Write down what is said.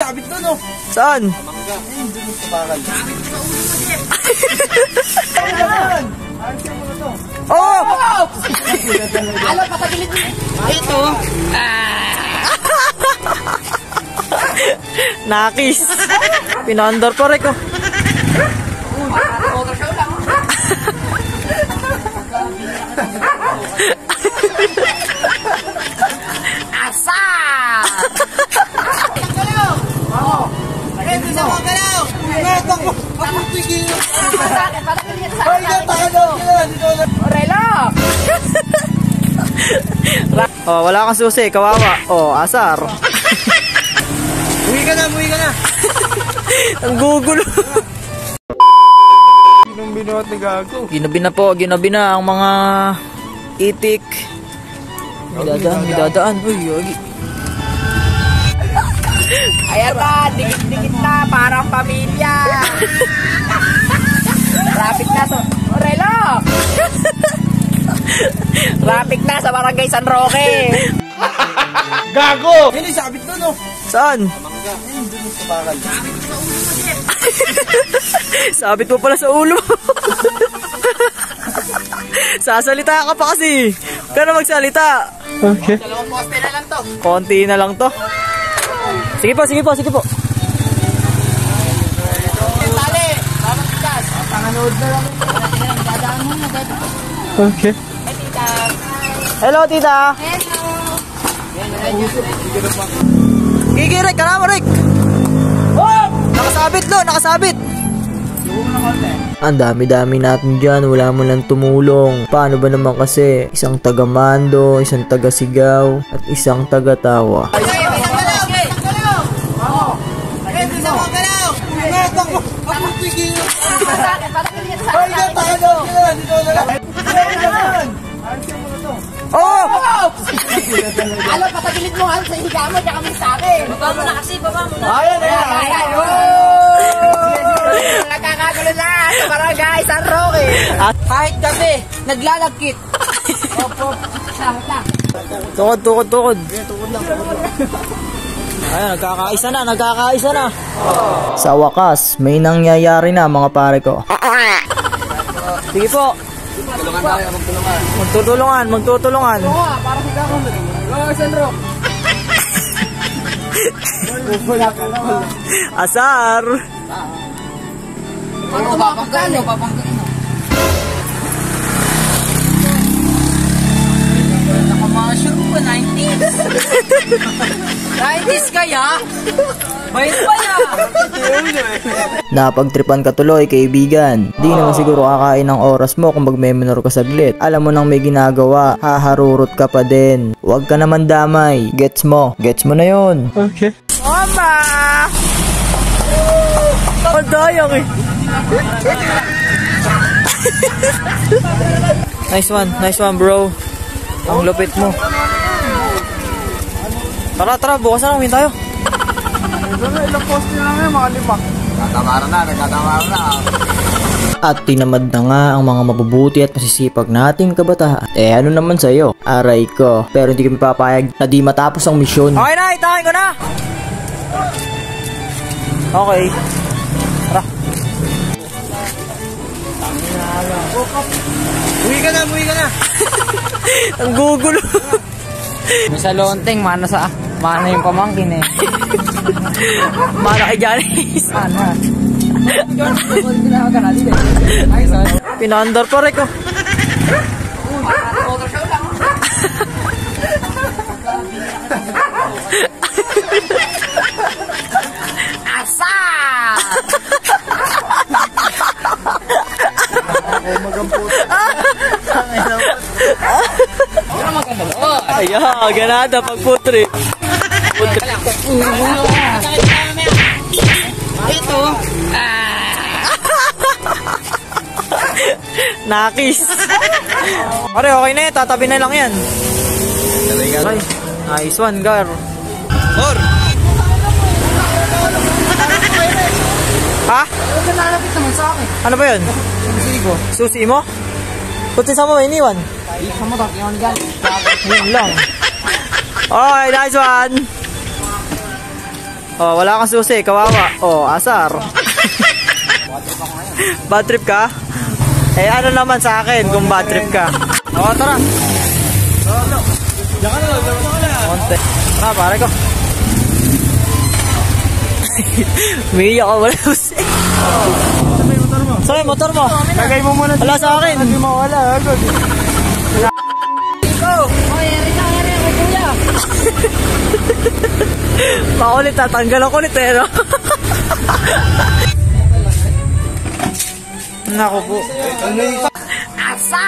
sabit doon, oh. Saan? Mangga. Ayun, doon sa bakal. Sabit ko sa ulo mo, Jeff. Oh! Alam, patagilid mo. Ito. Nakis. Pinaandar pa rin ko. Asa! Ito sa mga galaw! Ako tigil! Ay, natalo! Orelo! Oh, wala kang susi, kawawa. Oh, asar. Uwi ka na, uwi ka na! Ang gugulo. Ginong binuhat ni Gago. Ginabi na po, ginabi na ang mga itik. May dadaan. Uy, yogi. Ayan na, dikit-dikit na, parang pamilya. Traffic na sa... Orelo! Traffic na sa Barangay San Roque. Gago! Yan yung sabit doon, oh. Saan? Mangga. Ayun, doon sa bakal. Sabit mo pala sa ulo. Sasalita ka pa kasi. Kaya magsalita. Okay. Dalawang poste na lang to. Konti na lang to. Sige po, sige po, sige po. Tali! Tama tigas. Panganood na lang. Dadaan mo na, dadaan. Okay. Hey, tita. Hello, tita. Gigi, Rick. Kala mo, Rick. Nakasabit, lo. Nakasabit. Ang dami-dami natin dyan. Wala mo lang tumulong. Paano ba naman kasi? Isang taga-mando, isang taga-sigaw, at isang taga-tawa. Oh! Alam, patagilid mo sa higa mo, tsaka mo sa akin. Baba mo na kasi, baba mo na. Ayan, ayan. Nakakagulo na sa Barangay San Roque. At Kahit gabi, naglalagkit. Opo. tukod, tukod, tukod. Ayan, nagkakaisa na, nagkakaisa na. Sa wakas, may nangyayari na mga pare ko. Sige po. Tulungan tayo, magtulungan. Magtutulungan, magtutulungan. Oo nga, para si Gakon. Oo, San Roque. Wala ka naman. Asar. Ano papanggain mo? Papanggain mo. Nakamasyon mo, 90s. 90s kaya? Bayad pa yan. Napagtripan ka tuloy, kaibigan. Di naman siguro kakain ng oras mo kung magme-menor ka saglit. Alam mo nang may ginagawa, haharurot ka pa din. Huwag ka naman damay. Gets mo? Gets mo na yun. Okay. Mama! Ang dayang eh. Nice one bro. Ang lupit mo. Tara, tara, bukas na lang tayo. Ilang post nyo lang yun, mga 5. Nagkatamaran na. At tinamad na nga ang mga mabubuti at masisipag nating kabataan. Eh ano naman sa'yo? Aray ko. Pero hindi kami papayag na di matapos ang misyon. Okay na, itahin ko na! Okay. Tara. Uwi ka na. Ang gugulo. May sa lonteng, mana yung pamangkin eh. Mana kay Janice. Mana? Pinaandar pa rin ko. Asa! Ayan, ganada pagputri. Ito. Nakis. Pare, okay na yan. Tatabi na lang yan. Okay. Nice one, Gar. Or! Ha? Nalapit naman sa akin. Ano ba yun? Susi ko. Susi mo? Putsi sa mo, iniwan. Sa mo, takiyon dyan. Yun lang. Okay, nice one. Oh, wala kang susi, kawawa. Oh, asar. Bad trip ka? Eh, ano naman sa akin kung bad trip ka? Oh, tara. Konti. Tara, pare ko. Umiiyak ka, wala susi. Saan yung motor mo? Lagay mo muna. Wala sa akin. Hindi mawala. Agad. Ikaw! Oh, eri ka, kuya! Pakulit, tatanggal ang kulit eh, no? Naku po. Asa!